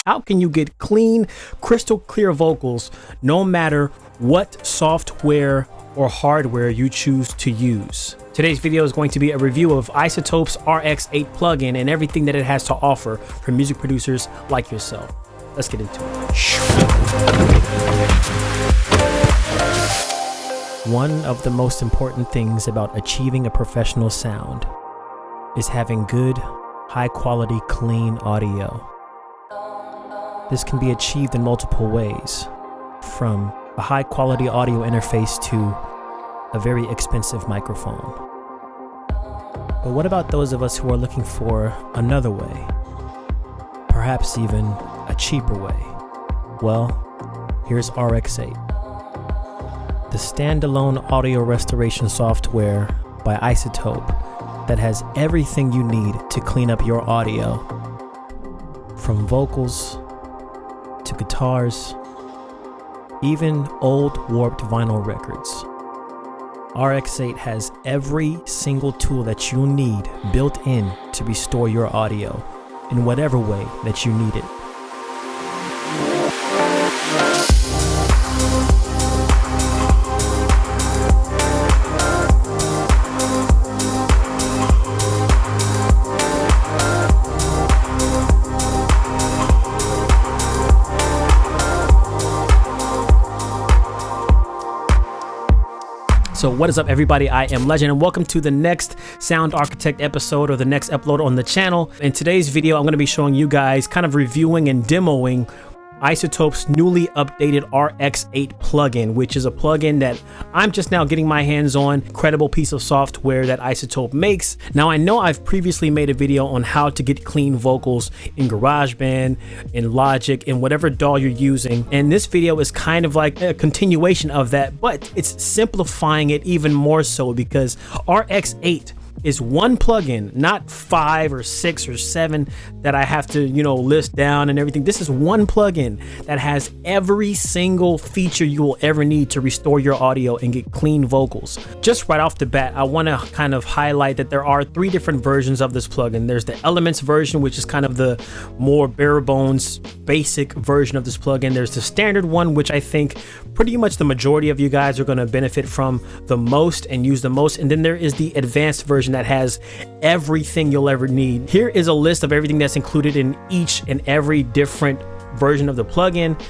How can you get clean, crystal clear vocals no matter what software or hardware you choose to use? Today's video is going to be a review of Izotope's Rx8 plugin and everything that it has to offer for music producers like yourself. Let's get into it. One of the most important things about achieving a professional sound is having good, high quality, clean audio. This can be achieved in multiple ways, from a high quality audio interface to a very expensive microphone. But what about those of us who are looking for another way? Perhaps even a cheaper way? Well, here's Rx8, the standalone audio restoration software by Izotope that has everything you need to clean up your audio, from vocals to guitars, even old warped vinyl records. Rx8 has every single tool that you need built in to restore your audio in whatever way that you need it. So what is up, everybody? I am Legend, and welcome to the next Sound Architect episode, or the next upload on the channel. In today's video, I'm going to be showing you guys, kind of reviewing and demoing Izotope's newly updated Rx8 plugin, which is a plugin that I'm just now getting my hands on. Incredible piece of software that Izotope makes. Now, I know I've previously made a video on how to get clean vocals in Garageband, in Logic, in whatever DAW you're using, and this video is kind of like a continuation of that, but it's simplifying it even more so, because Rx8 is one plugin, not 5 or 6 or 7 that I have to, list down and everything. This is one plugin that has every single feature you will ever need to restore your audio and get clean vocals. Just right off the bat, I want to kind of highlight that there are 3 different versions of this plugin. There's the Elements version, which is kind of the more bare bones, basic version of this plugin. There's the standard one, which I think pretty much the majority of you guys are going to benefit from the most and use the most. And then there is the advanced version that has everything you'll ever need. Here is a list of everything that's included in each and every different version of the plugin.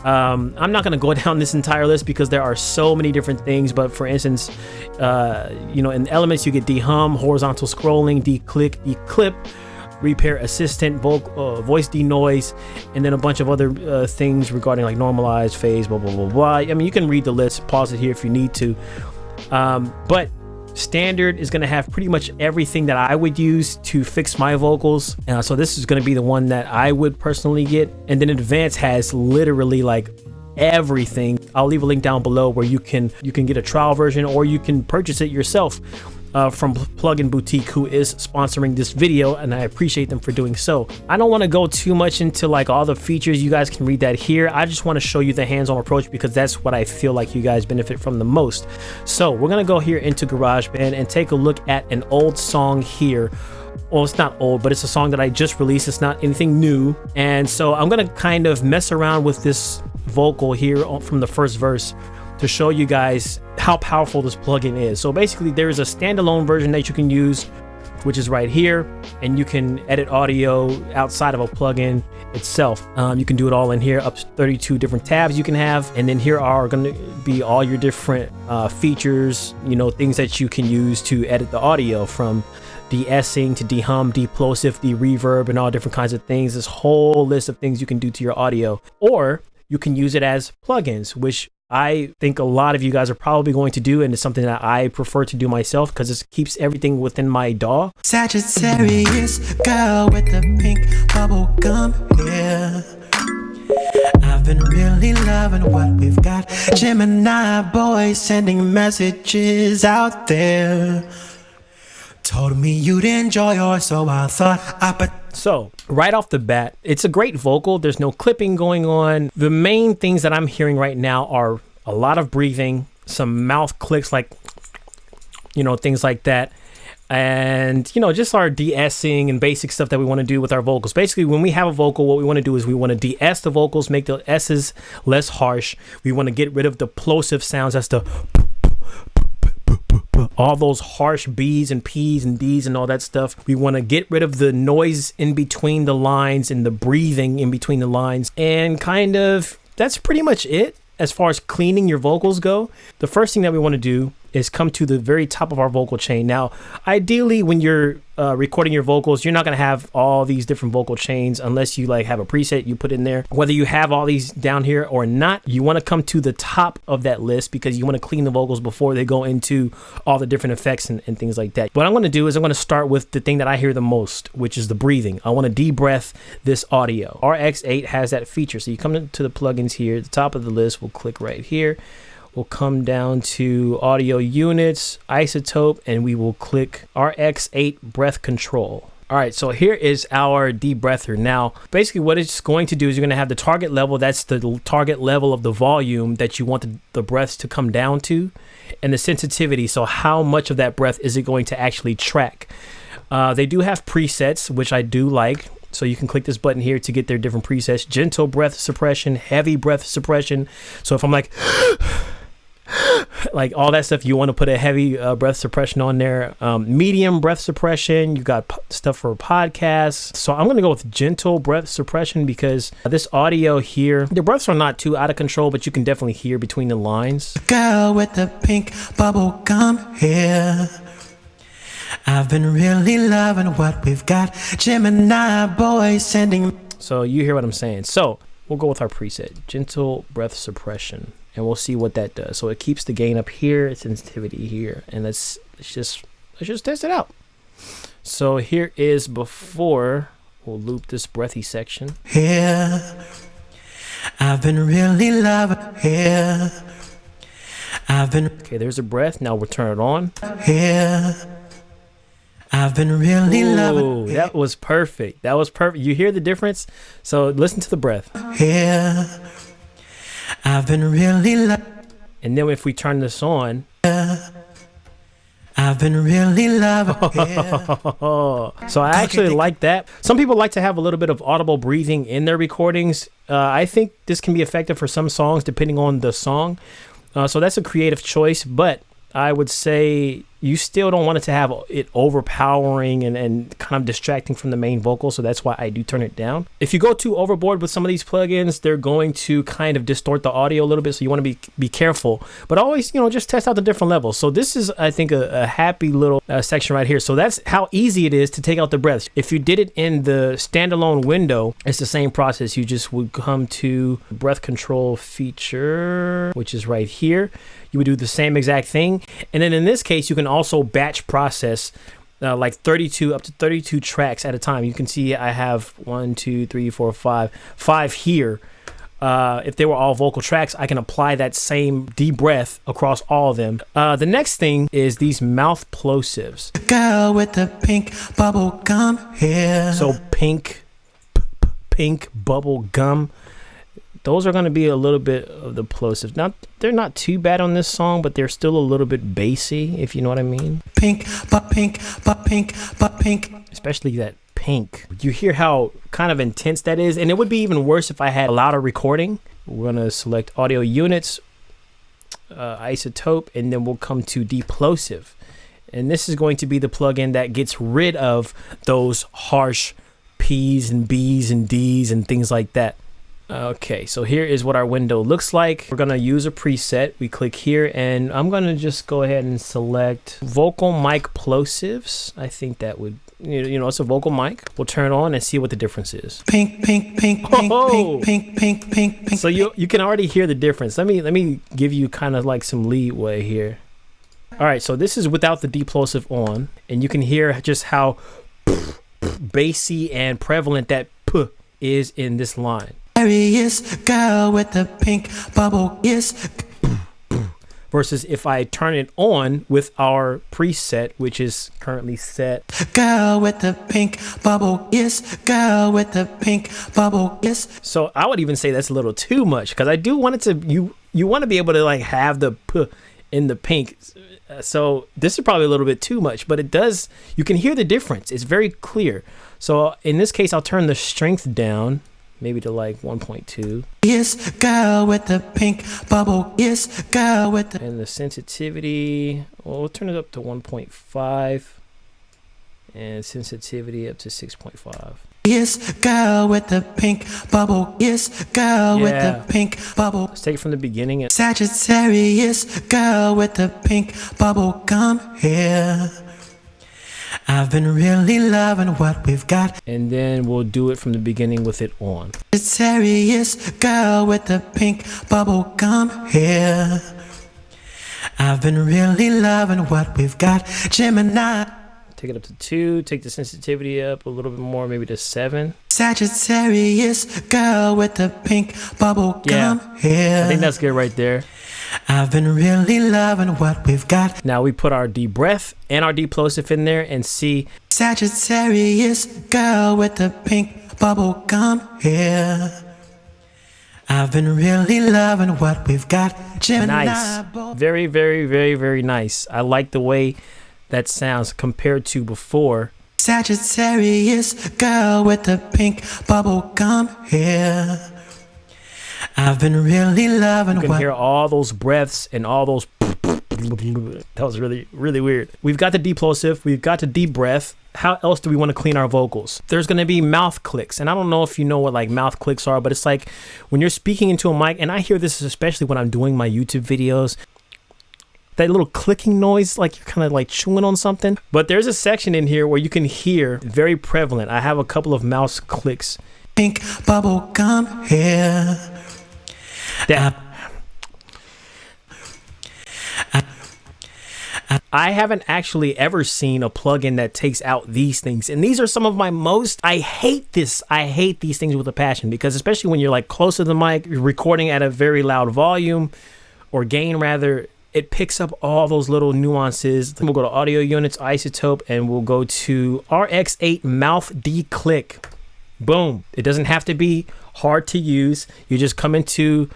I'm not going to go down this entire list because there are so many different things, but for instance, in Elements you get dehum, horizontal scrolling, declick, declip, repair assistant, voice denoise, and then a bunch of other things regarding like normalize, phase, blah blah blah blah. I mean, you can read the list, pause it here if you need to, but standard is going to have pretty much everything that I would use to fix my vocals, so this is going to be the one that I would personally get. And then advanced has literally like everything. I'll leave a link down below where you can get a trial version, or you can purchase it yourself from Plugin Boutique, who is sponsoring this video, and I appreciate them for doing so. I don't want to go too much into like all the features. You guys can read that here. I just want to show you the hands-on approach because that's what I feel like you guys benefit from the most. So we're gonna go here into Garageband and take a look at an old song here. Well, it's not old, but it's a song that I just released. It's not anything new, and so I'm gonna kind of mess around with this vocal here from the first verse to show you guys how powerful this plugin is. So basically there is a standalone version that you can use, which is right here, and you can edit audio outside of a plugin itself. You can do it all in here, up to 32 different tabs you can have, and then here are going to be all your different features, things that you can use to edit the audio, from de-essing to dehum, de-plosive, de-reverb, and all different kinds of things. This whole list of things you can do to your audio, or you can use it as plugins, which I think a lot of you guys are probably going to do, and it's something that I prefer to do myself because it keeps everything within my DAW. Sagittarius girl with the pink bubble gum hair. I've been really loving what we've got. Gemini boy sending messages out there. Told me you'd enjoy yours, so I thought So right off the bat, it's a great vocal. There's no clipping going on. The main things that I'm hearing right now are a lot of breathing, some mouth clicks, like, things like that. and just our de-essing and basic stuff that we want to do with our vocals. Basically, when we have a vocal, what we want to do is we want to de-ess the vocals, make the S's less harsh. We want to get rid of the plosive sounds. That's the all those harsh B's and P's and D's and all that stuff. We want to get rid of the noise in between the lines and the breathing in between the lines, and kind of that's pretty much it as far as cleaning your vocals go. The first thing that we want to do is come to the very top of our vocal chain. Now, ideally, when you're recording your vocals, you're not going to have all these different vocal chains unless you like have a preset you put in there. Whether you have all these down here or not, you want to come to the top of that list because you want to clean the vocals before they go into all the different effects and things like that. What I'm going to do is I'm going to start with the thing that I hear the most, which is the breathing. I want to de-breath this audio. Rx8 has that feature. So you come to the plugins here, the top of the list, we'll click right here. We'll come down to audio units, Izotope, and we will click Rx8 Breath Control. All right, so here is our de-breather. Now, basically what it's going to do is you're going to have the target level. That's the target level of the volume that you want the breaths to come down to, and the sensitivity. So how much of that breath is it going to actually track? They do have presets, which I do like. So you can click this button here to get their different presets. Gentle breath suppression, heavy breath suppression. So if I'm like all that stuff, you want to put a heavy breath suppression on there. Medium breath suppression, you got stuff for podcasts. So I'm going to go with gentle breath suppression because this audio here, the breaths are not too out of control, but you can definitely hear between the lines. Girl with the pink bubble gum hair, I've been really loving what we've got. Gemini boy sending. So you hear what I'm saying. So we'll go with our preset, gentle breath suppression, and we'll see what that does. So it keeps the gain up here, sensitivity here, and let's just test it out. So here is before. We'll loop this breathy section. Here, I've been really loving. Here, I've been. Okay, there's a breath. Now we'll turn it on. Here, I've been really loving. That was perfect. That was perfect. You hear the difference? So listen to the breath. Here, I've been really loving. And then if we turn this on, I've been really loving. So I actually like that. Some people like to have a little bit of audible breathing in their recordings. I think this can be effective for some songs depending on the song. So that's a creative choice, but I would say you still don't want it to have it overpowering and kind of distracting from the main vocal. So that's why I do turn it down. If you go too overboard with some of these plugins, they're going to kind of distort the audio a little bit. So you want to be careful, but always, just test out the different levels. So this is, I think, a happy little section right here. So that's how easy it is to take out the breaths. If you did it in the standalone window, it's the same process. You just would come to breath control feature, which is right here. You would do the same exact thing. And then in this case, you can also batch process like 32 up to 32 tracks at a time. You can see I have 5 here. If they were all vocal tracks, I can apply that same deep breath across all of them. The next thing is these mouth plosives. Girl with the pink bubble gum hair. So pink bubble gum. Those are going to be a little bit of the plosives. Now, they're not too bad on this song, but they're still a little bit bassy, if you know what I mean. Pink. Especially that pink. You hear how kind of intense that is, and it would be even worse if I had a louder recording. We're going to select audio units, Izotope, and then we'll come to deplosive. And this is going to be the plugin that gets rid of those harsh P's and B's and D's and things like that. Okay, so here is what our window looks like. We're gonna use a preset. We click here, and I'm gonna just go ahead and select vocal mic plosives. I think that would, it's a vocal mic. We'll turn it on and see what the difference is. Pink. So you can already hear the difference. Let me give you kind of like some leeway here. All right, so this is without the deplosive on, and you can hear just how bassy and prevalent that p is in this line. Yes, girl with the pink bubble, yes. Versus if I turn it on with our preset, which is currently set. Girl with the pink bubble, yes. Girl with the pink bubble, yes. So I would even say that's a little too much, because I do want it to, you want to be able to like have the p in the pink. So this is probably a little bit too much, but it does, you can hear the difference. It's very clear. So in this case, I'll turn the strength down, maybe to like 1.2. Yes, girl with the pink bubble. Yes, girl with the... And the sensitivity, well, we'll turn it up to 1.5. And sensitivity up to 6.5. Yes, girl with the pink bubble. Yes, girl with the pink bubble. Let's take it from the beginning. Sagittarius, girl with the pink bubble, come here. I've been really loving what we've got. And then we'll do it from the beginning with it on. Sagittarius, girl with the pink bubble, come here. I've been really loving what we've got. Gemini. Take it up to 2. Take the sensitivity up a little bit more, maybe to 7. Sagittarius, girl with the pink bubble, come here. I think that's good right there. I've been really loving what we've got. Now we put our deep breath and our deep plosive in there and see. Sagittarius, girl with the pink bubble, come here. I've been really loving what we've got. Gemini. Nice. Very, very, very, very nice. I like the way that sounds compared to before. Sagittarius, girl with the pink bubble, come here. I've been really loving. You can hear all those breaths and all those. That was really, really weird. We've got the deep plosive. We've got the deep breath. How else do we want to clean our vocals? There's going to be mouth clicks. And I don't know if you know what like mouth clicks are, but it's like when you're speaking into a mic, and I hear this especially when I'm doing my YouTube videos, that little clicking noise, like you're kind of like chewing on something. But there's a section in here where you can hear, very prevalent. I have a couple of mouse clicks. Pink bubble, come here. I haven't actually ever seen a plugin that takes out these things. And these are some of my most, I hate this. I hate these things with a passion, because especially when you're like close to the mic, you're recording at a very loud volume or gain rather, it picks up all those little nuances. We'll go to audio units, Izotope, and we'll go to Rx8 mouth declick. Boom. It doesn't have to be hard to use. You just come into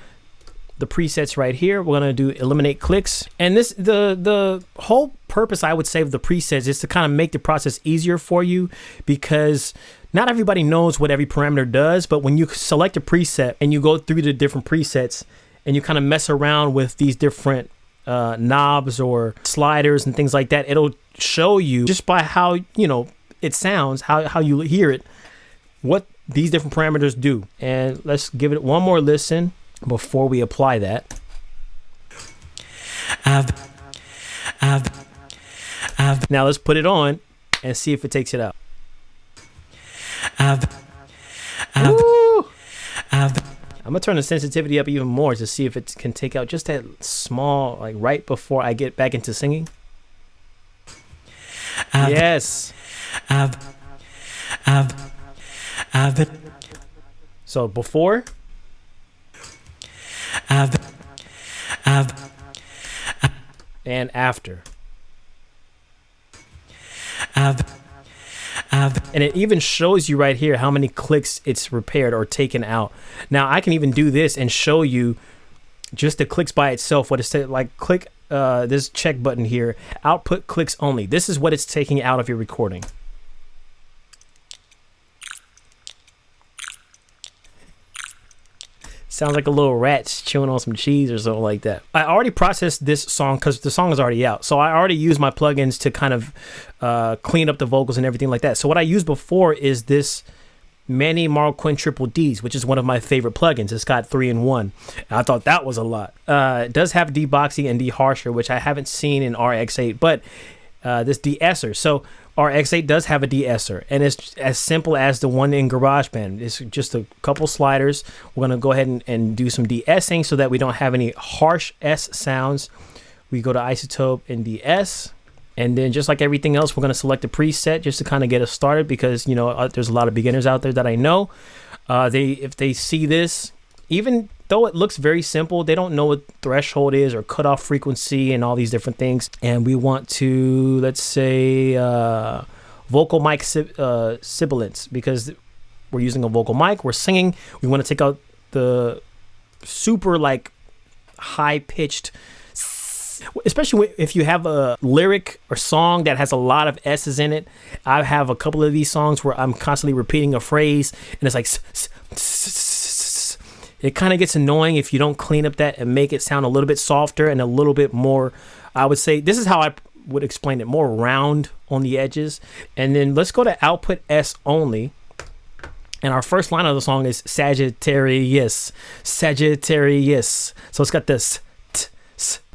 the presets right here. We're gonna do eliminate clicks. And this, the whole purpose, I would say, of the presets is to kind of make the process easier for you, because not everybody knows what every parameter does. But when you select a preset and you go through the different presets and you kind of mess around with these different knobs or sliders and things like that, it'll show you just by how, you know, it sounds, how you hear it, what these different parameters do. And let's give it one more listen before we apply that. Now let's put it on and see if it takes it out. I'm gonna turn the sensitivity up even more to see if it can take out just that small, like right before I get back into singing. Yes. So before. And after. And it even shows you right here how many clicks it's repaired or taken out. Now I can even do this and show you just the clicks by itself. What it's like, click this check button here, output clicks only. This is what it's taking out of your recording. Sounds like a little rat chewing on some cheese or something like that. I already processed this song because the song is already out. So I already used my plugins to kind of clean up the vocals and everything like that. So what I used before is this Manny Marquin Triple D's, which is one of my favorite plugins. It's got 3-in-1. I thought that was a lot. It does have deboxing and deharsher, which I haven't seen in Rx8, but this de-esser. So Rx8 does have a de-esser, and it's as simple as the one in GarageBand. It's just a couple sliders. We're going to go ahead and do some de-essing so that we don't have any harsh S sounds. We go to Izotope and de-ess, and then just like everything else, we're going to select a preset just to kind of get us started, because, you know, there's a lot of beginners out there that I know. If they see this, even though it looks very simple, they don't know what threshold is or cutoff frequency and all these different things. And we want to, let's say, vocal mic sibilance, because we're using a vocal mic, we're singing. We want to take out the super like high pitched especially if you have a lyric or song that has a lot of S's in it. I have a couple of these songs where I'm constantly repeating a phrase and it's like it kind of gets annoying if you don't clean up that and make it sound a little bit softer and a little bit more, I would say, this is how I would explain it, more round on the edges. And then let's go to output S only. And our first line of the song is Sagittarius, Sagittarius. So it's got this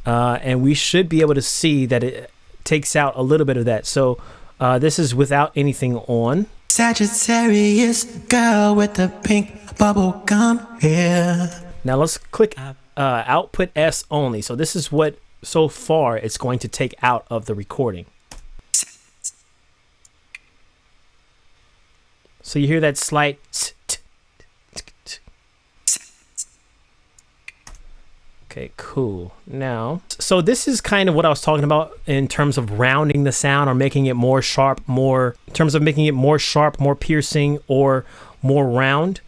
and we should be able to see that it takes out a little bit of that. So this is without anything on. Sagittarius, girl with the pink bubble gum hair. Now let's click output S only. So this is what so far it's going to take out of the recording. So you hear that slight okay, cool. Now, so this is kind of what I was talking about in terms of rounding the sound or making it more sharp, more piercing, or more round.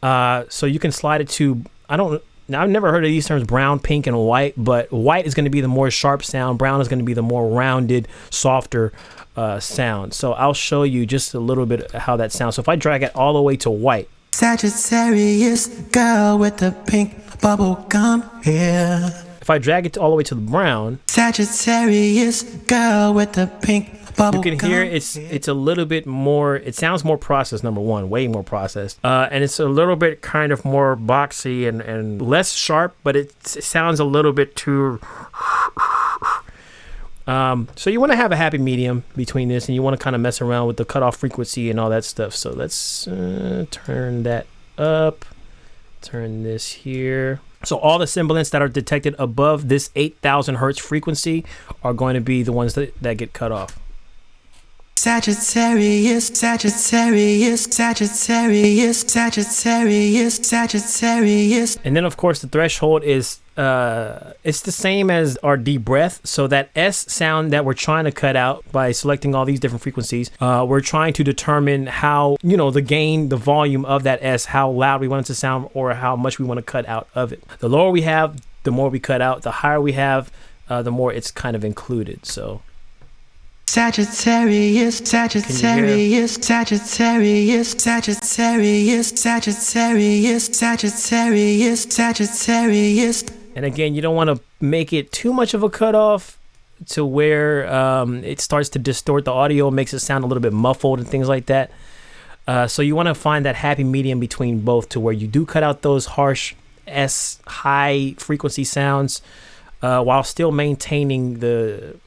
So you can slide it to, I've never heard of these terms, brown, pink, and white, but white is going to be the more sharp sound. Brown is going to be the more rounded, softer sound. So I'll show you just a little bit how that sounds. So if I drag it all the way to white. Sagittarius, girl with the pink bubble gum hair. If I drag it all the way to the brown. Sagittarius, girl with the pink bubble gum. You can hear it's a little bit more, it sounds more processed, number one, way more processed. And it's a little bit kind of more boxy and less sharp, but it sounds a little bit too... so you want to have a happy medium between this, and you want to kind of mess around with the cutoff frequency and all that stuff. So let's turn that up, turn this here. So all the sibilants that are detected above this 8,000 hertz frequency are going to be the ones that get cut off. Sagittarius, Sagittarius, Sagittarius, Sagittarius, Sagittarius. And then of course the threshold is it's the same as our deep breath. So that S sound that we're trying to cut out by selecting all these different frequencies, we're trying to determine how, the gain, the volume of that S, how loud we want it to sound or how much we want to cut out of it. The lower we have, the more we cut out. The higher we have, the more it's kind of included. So Sagittarius, Sagittarius, Sagittarius, Sagittarius, Sagittarius, Sagittarius, Sagittarius. And again, you don't want to make it too much of a cutoff to where it starts to distort the audio, makes it sound a little bit muffled and things like that. So you want to find that happy medium between both, to where you do cut out those harsh S high frequency sounds while still maintaining the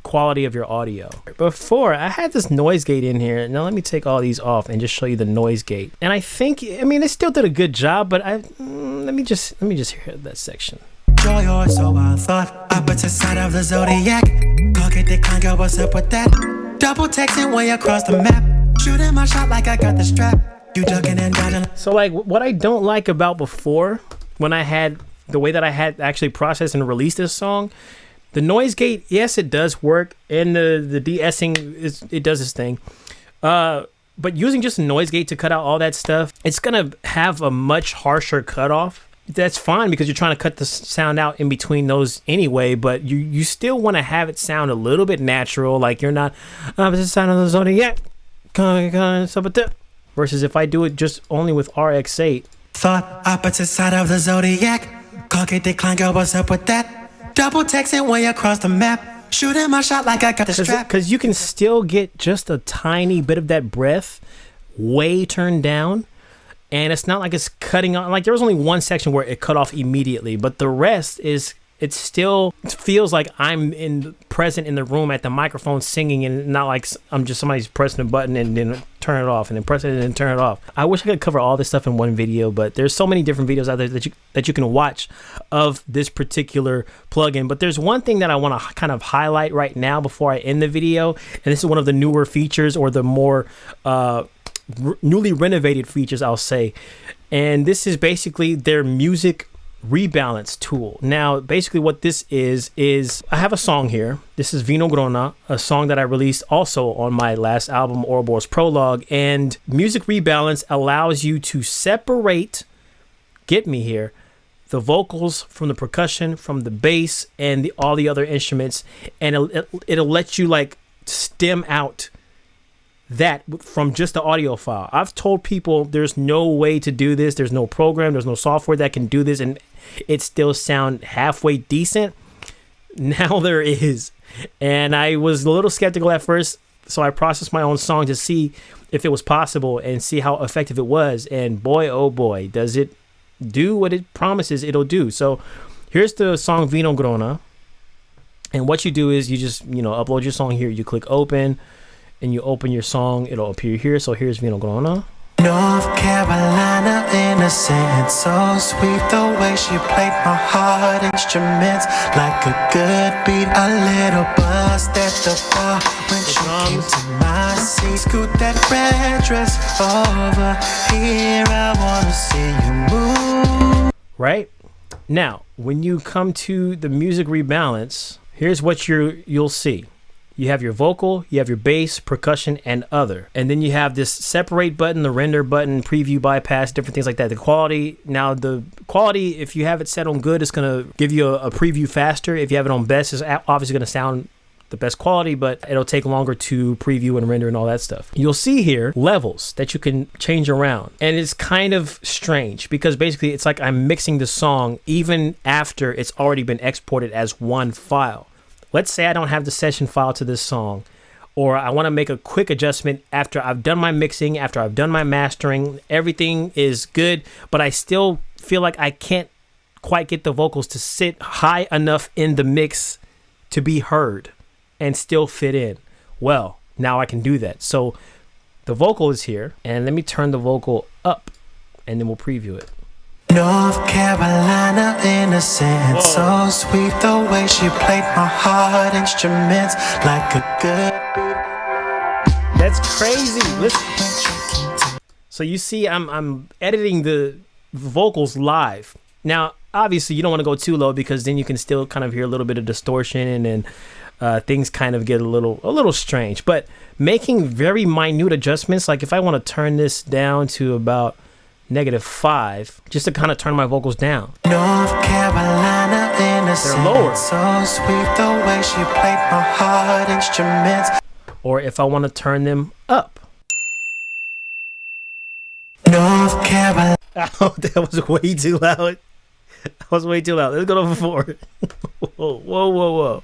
quality of your audio. Before, I had this noise gate in here. Now let me take all these off and just show you the noise gate. And I think, they still did a good job, but let me just hear that section. Joy or so I thought, opposite side of the zodiac. Pocket decline, girl, what's up with that? Double texting way across the map. Shooting my shot like I got the strap. You ducking and dodging. So like what I don't like about before, when I had the way that I had actually processed and released this song, the noise gate, yes, it does work, and the de-essing it does its thing. But using just a noise gate to cut out all that stuff, it's gonna have a much harsher cutoff. That's fine because you're trying to cut the sound out in between those anyway, but you still want to have it sound a little bit natural, like you're not opposite side of the zodiac. Versus if I do it just only with Rx8. Thought opposite side of the zodiac. Pocket decline, girl, what's up with that? Double texting way across the map. Shooting my shot like I got the strap. Because you can still get just a tiny bit of that breath way turned down. And it's not like it's cutting on. Like there was only one section where it cut off immediately. But the rest is, it feels like I'm present in the room at the microphone singing, and not like I'm just somebody's pressing a button and then turn it off and then press it and then turn it off. I wish I could cover all this stuff in one video, but there's so many different videos out there that you can watch of this particular plugin. But there's one thing that I want to kind of highlight right now before I end the video, and this is one of the newer features, or the more newly renovated features, I'll say. And this is basically their music rebalance tool. Now basically what this is I have a song here. This is Vino Grona, a song that I released also on my last album, Ouroboros Prologue. And music rebalance allows you to separate, get me here, the vocals, from the percussion, from the bass, and all the other instruments, and it'll let you like stem out that from just the audio file. I've told people there's no way to do this. There's no program, there's no software that can do this and it still sound halfway decent. Now there is. And I was a little skeptical at first, so I processed my own song to see if it was possible and see how effective it was. And boy, oh boy, does it do what it promises it'll do. So here's the song Vino Grona. And what you do is you just, upload your song here. You click open and you open your song. It'll appear here. So here's Vino Grona. North Carolina innocent, so sweet the way she played my heart instruments like a good beat. A little buzzed at the bar when she came to my seat. Scoot that red dress over here. I wanna see you move. Right now, when you come to the music rebalance, here's what you'll see. You have your vocal, you have your bass, percussion, and other. And then you have this separate button, the render button, preview, bypass, different things like that. The quality, if you have it set on good, it's going to give you a preview faster. If you have it on best, it's obviously going to sound the best quality, but it'll take longer to preview and render and all that stuff. You'll see here levels that you can change around. And it's kind of strange because basically it's like I'm mixing the song even after it's already been exported as one file. Let's say I don't have the session file to this song, or I want to make a quick adjustment after I've done my mixing, after I've done my mastering, everything is good, but I still feel like I can't quite get the vocals to sit high enough in the mix to be heard and still fit in. Well, now I can do that. So the vocal is here, and let me turn the vocal up, and then we'll preview it. North Carolina innocent, so sweet the way she played my heart instruments like a good beat. That's crazy. Listen. So you see, I'm editing the vocals live. Now, obviously, you don't want to go too low because then you can still kind of hear a little bit of distortion and things kind of get a little strange. But making very minute adjustments, like if I want to turn this down to about -5, just to kind of turn my vocals down. North Carolina innocent, they're lower. So sweet the way she played my heart instruments. Or if I want to turn them up. North Carolina. Oh, that was way too loud. That was way too loud. Let's go to 4. Whoa.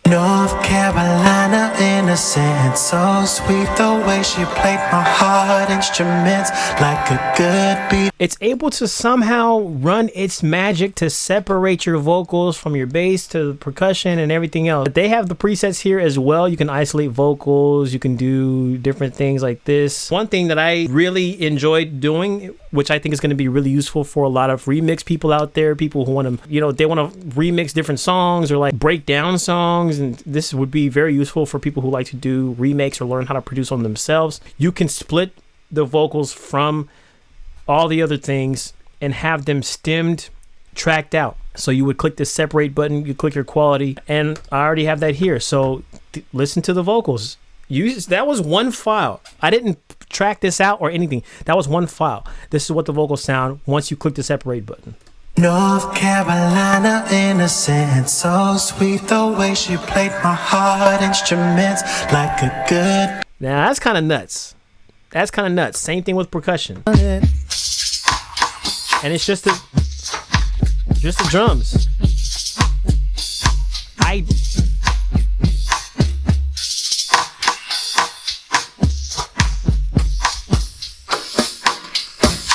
North Carolina innocent, so sweet the way she played my heart instruments like a good beat. It's able to somehow run its magic to separate your vocals from your bass to the percussion and everything else. But they have the presets here as well. You can isolate vocals, you can do different things like this. One thing that I really enjoyed doing, which I think is going to be really useful for a lot of remix people out there, people who want to, they want to remix different songs or like break down songs. And this would be very useful for people who like to do remakes or learn how to produce on themselves. You can split the vocals from all the other things and have them stemmed, tracked out. So you would click the separate button, you click your quality, and I already have that here. So listen to the vocals. That was one file. I didn't track this out or anything. That was one file. This is what the vocals sound once you click the separate button. North Carolina innocent, so sweet the way she played my heart instruments like a good. Now that's kind of nuts. Same thing with percussion. And it's just the drums.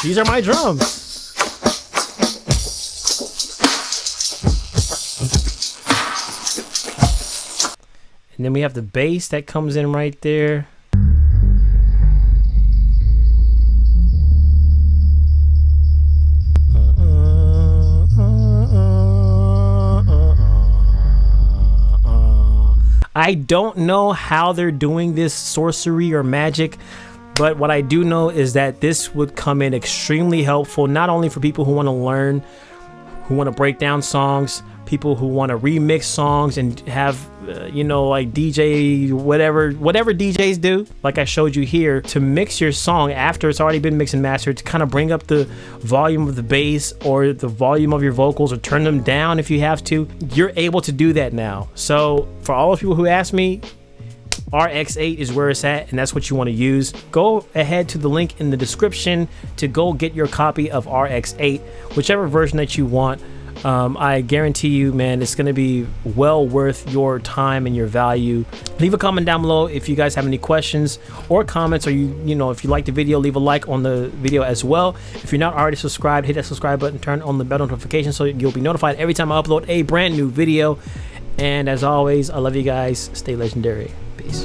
These are my drums. And then we have the bass that comes in right there. I don't know how they're doing this sorcery or magic, but what I do know is that this would come in extremely helpful, not only for people who want to learn, who want to break down songs, people who want to remix songs and have you know, like DJ, whatever DJs do, like I showed you here, to mix your song after it's already been mixed and mastered, to kind of bring up the volume of the bass or the volume of your vocals, or turn them down if you have to. You're able to do that now. So for all those people who ask me, Rx8 is where it's at, and that's what you want to use. Go ahead to the link in the description to go get your copy of Rx8, whichever version that you want. I guarantee you, man, it's going to be well worth your time and your value. Leave a comment down below if you guys have any questions or comments, or you know, if you like the video, leave a like on the video as well. If you're not already subscribed, hit that subscribe button, turn on the bell notification so you'll be notified every time I upload a brand new video. And as always, I love you guys. Stay legendary. Peace.